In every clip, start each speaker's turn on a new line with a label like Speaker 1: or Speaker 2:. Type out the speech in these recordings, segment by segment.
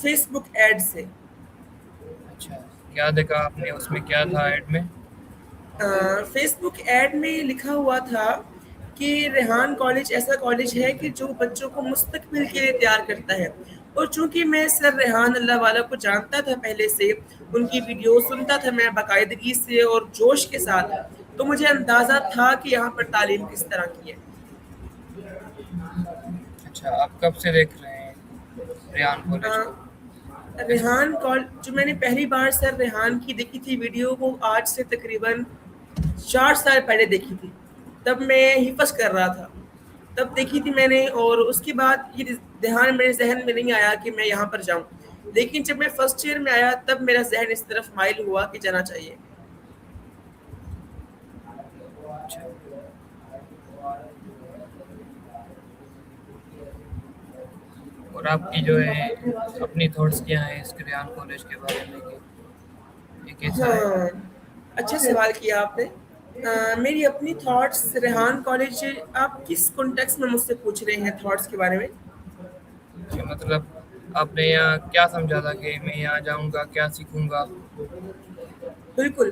Speaker 1: Face بک add سے.
Speaker 2: اچھا، کیا دیکھا آپ نے اس میں، کیا تھا ایڈ میں؟
Speaker 1: فیس بک ایڈ میں لکھا ہوا تھا کہ ریحان کالج ایسا کالج ہے کہ جو بچوں کو مستقبل کے لیے تیار کرتا ہے. اور چونکہ میں سر ریحان اللہ والا کو جانتا تھا پہلے سے، ان کی ویڈیو سنتا تھا میں باقاعدگی سے اور جوش کے ساتھ، تو مجھے اندازہ تھا کہ یہاں پر تعلیم کس طرح کی ہے.
Speaker 2: اچھا، آپ کب سے دیکھ رہے ہیں ریحان کالج کو؟
Speaker 1: ریحان جو میں نے پہلی بار سر ریحان کی دیکھی تھی ویڈیو، وہ آج سے تقریباً 4 سال پہلے دیکھی تھی. تب میں حفظ کر رہا تھا، تب دیکھی تھی میں نے، اور اس کے بعد یہ دھیان میرے ذہن میں نہیں آیا کہ میں یہاں پر جاؤں. لیکن جب میں فرسٹ ایئر میں آیا تب میرا ذہن اس طرف مائل ہوا کہ جانا چاہیے.
Speaker 2: اچھا، اور آپ کی جو ہے اپنی تھاٹس کیا ہیں اس ریحان کالج کے بارے میں، کہ یہ کیسا ہے؟
Speaker 1: ہاں، اچھا سوال کیا آپ نے. میری اپنی تھاٹس ریحان کالج، آپ کس کانٹیکس میں مجھ سے پوچھ رہے ہیں تھاٹس کے بارے میں؟
Speaker 2: کہ مطلب آپ نے یہاں کیا سمجھا تھا کہ میں یہاں جاؤں گا کیا سیکھوں گا؟
Speaker 1: بالکل،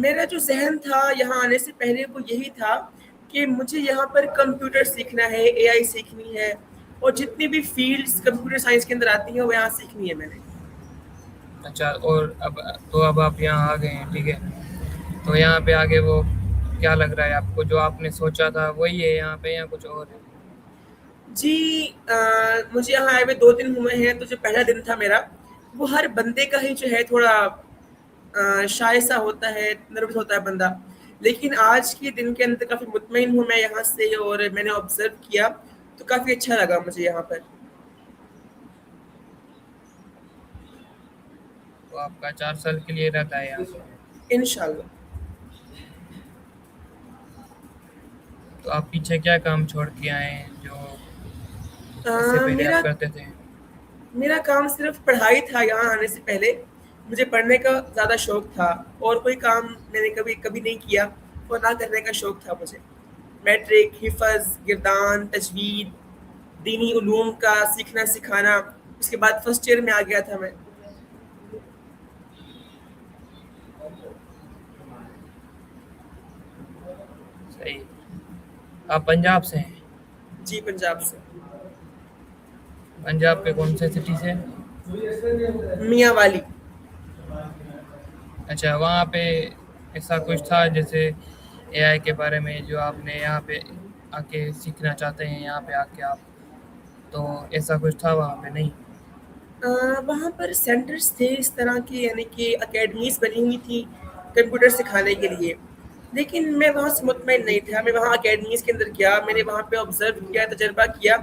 Speaker 1: میرا جو ذہن تھا یہاں آنے سے پہلے وہ یہی تھا کہ مجھے یہاں پر کمپیوٹر سیکھنا ہے، اے آئی سیکھنی ہے، اور جتنی بھی فیلڈز کمپیوٹر سائنس کے اندر آتی ہیں وہ یہاں سیکھنی ہے میں نے.
Speaker 2: اچھا، اور اب آپ یہاں آ گئے ہیں، ٹھیک ہے، تو یہاں پہ آگے وہ کیا لگ رہا ہے آپ کو، جو آپ نے سوچا تھا وہی ہے یہاں پہ یا کچھ اور ہے؟
Speaker 1: جی، مجھے یہاں آئے ہوئے 2 دن ہوئے ہیں، تو جو پہلا دن تھا میرا، وہ ہر بندے کا ہی جو ہے تھوڑا شائع سا ہوتا ہے، نروس ہوتا ہے بندہ. لیکن آج کے دن کے اندر کافی مطمئن ہوں میں یہاں سے، اور میں نے آبزرو کیا تو کافی اچھا لگا مجھے یہاں پر.
Speaker 2: تو آپ کا 4 سال کے لیے رہتا ہے یہاں پہ؟
Speaker 1: انشاءاللہ.
Speaker 2: تو آپ پیچھے کیا کام چھوڑ کے آئے ہیں جو اس سے پہلے
Speaker 1: میرا
Speaker 2: آپ کرتے تھے؟
Speaker 1: میرا کام صرف پڑھائی تھا. یہاں آنے سے پہلے مجھے پڑھنے کا زیادہ شوق تھا، اور کوئی کام میں نے کبھی نہیں کیا اور نہ کرنے کا شوق تھا مجھے. میٹرک، حفظ، گردان، تجوید، دینی علوم کا سیکھنا سکھانا، اس کے بعد فرسٹ ایئر میں آ گیا تھا میں.
Speaker 2: صحیح. آپ پنجاب سے ہیں؟
Speaker 1: جی، پنجاب سے.
Speaker 2: پنجاب کے کون سے سٹی سے؟
Speaker 1: میاں والی.
Speaker 2: اچھا، وہاں پہ ایسا کچھ تھا جیسے اے آئی کے بارے میں جو آپ نے یہاں پہ آ کے سیکھنا چاہتے ہیں یہاں پہ آ کے آپ، تو ایسا کچھ تھا وہاں پہ نہیں؟
Speaker 1: وہاں پر سینٹرز تھے اس طرح کے، یعنی کہ اکیڈمیز بنی ہوئی تھی کمپیوٹر سکھانے کے لیے، لیکن میں وہاں سے مطمئن نہیں تھا. میں وہاں اکیڈمیز کے اندر گیا، میں نے وہاں پہ آبزرو کیا، تجربہ کیا،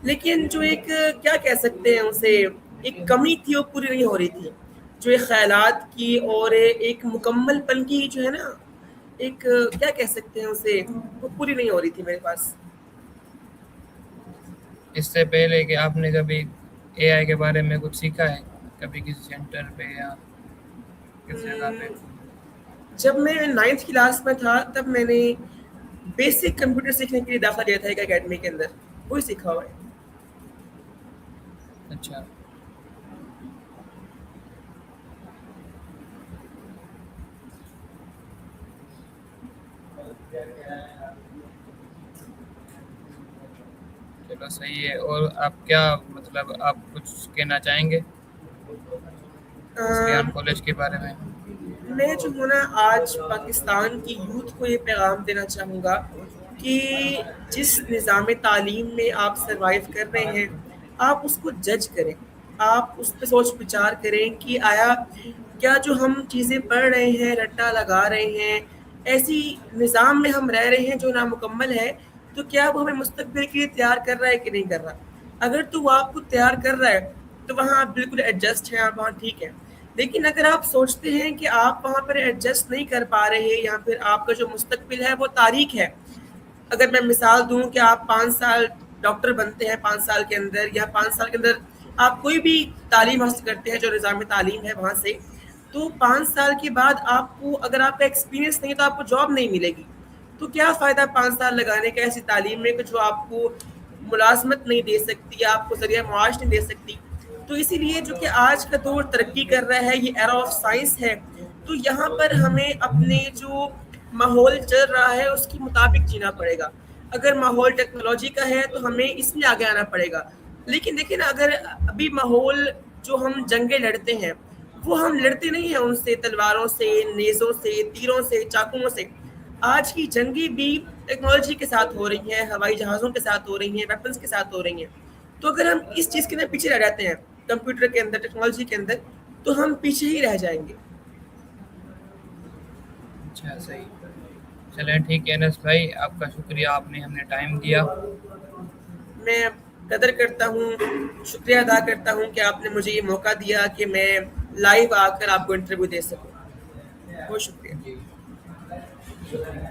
Speaker 1: لیکن جو ایک کیا کہہ سکتے ہیں اسے، ایک کمی تھی وہ پوری نہیں ہو رہی تھی. جو ایک خیالات کی اور ایک مکمل پن کی جو ہے نا، ایک کیا کہہ سکتے ہیں اسے، وہ پوری نہیں ہو رہی تھی میرے پاس.
Speaker 2: اس سے پہلے کہ آپ نے کبھی اے آئی کے بارے میں کچھ سیکھا ہے کبھی کسی سینٹر پہ یا کسی جگہ پہ؟
Speaker 1: جب میں 9th کلاس میں تھا تب میں نے بیسک کمپیوٹر سیکھنے کے لیے داخلہ لیا تھا ایک اکیڈمی کے اندر، وہی سیکھا ہوا ہے.
Speaker 2: اچھا، چلو صحیح ہے. اور آپ کیا مطلب آپ کچھ کہنا چاہیں گے اس ریحان کالج کے بارے میں؟
Speaker 1: میں جو ہوں نا، آج پاکستان کی یوتھ کو یہ پیغام دینا چاہوں گا کہ جس نظام تعلیم میں آپ سروائیو کر رہے ہیں، آپ اس کو جج کریں. آپ اس پہ سوچ بچار کریں کہ آیا کیا جو ہم چیزیں پڑھ رہے ہیں، رٹا لگا رہے ہیں، ایسی نظام میں ہم رہ رہے ہیں جو نامکمل ہے، تو کیا وہ ہمیں مستقبل کے لیے تیار کر رہا ہے کہ نہیں کر رہا. اگر تو وہ آپ کو تیار کر رہا ہے تو وہاں آپ بالکل ایڈجسٹ ہیں، آپ وہاں ٹھیک ہے. لیکن اگر آپ سوچتے ہیں کہ آپ وہاں پر ایڈجسٹ نہیں کر پا رہے، یا پھر آپ کا جو مستقبل ہے وہ تاریک ہے. اگر میں مثال دوں کہ آپ 5 سال ڈاکٹر بنتے ہیں 5 سال کے اندر، یا 5 سال کے اندر آپ کوئی بھی تعلیم حاصل کرتے ہیں جو نظام تعلیم ہے وہاں سے، تو 5 سال کے بعد آپ کو اگر آپ کا ایکسپیرینس نہیں تو آپ کو جاب نہیں ملے گی. تو کیا فائدہ 5 سال لگانے کا ایسی تعلیم میں کہ جو آپ کو ملازمت نہیں دے سکتی، آپ کو ذریعہ معاش نہیں دے سکتی. تو اسی لیے جو کہ آج کا دور ترقی کر رہا ہے، یہ ایرا آف سائنس ہے، تو یہاں پر ہمیں اپنے جو ماحول چل رہا ہے اس کے مطابق جینا پڑے گا. اگر ماحول ٹیکنالوجی کا ہے تو ہمیں اس میں آگے آنا پڑے گا. لیکن دیکھیں نا، اگر ابھی ماحول جو ہم جنگیں لڑتے ہیں وہ ہم لڑتے نہیں ہیں ان سے تلواروں سے، نیزوں سے، تیروں سے، چاقوؤں سے. آج کی جنگیں بھی ٹیکنالوجی کے ساتھ ہو رہی ہیں، ہوائی جہازوں کے ساتھ ہو رہی ہیں، ویپنس کے ساتھ ہو رہی ہیں. تو اگر ہم اس چیز کے اندر پیچھے رہ جاتے ہیں، کمپیوٹر کے اندر، ٹیکنالوجی کے اندر، تو ہم پیچھے ہی رہ جائیں گے.
Speaker 2: اچھا صحیح. چلیں ٹھیک ہے انس بھائی، آپ کا شکریہ، آپ نے ہمیں ٹائم دیا.
Speaker 1: میں قدر کرتا ہوں، شکریہ ادا کرتا ہوں کہ آپ نے مجھے یہ موقع دیا کہ میں لائیو آ کر آپ کو انٹرویو دے سکوں. بہت شکریہ.
Speaker 2: جی شکریہ.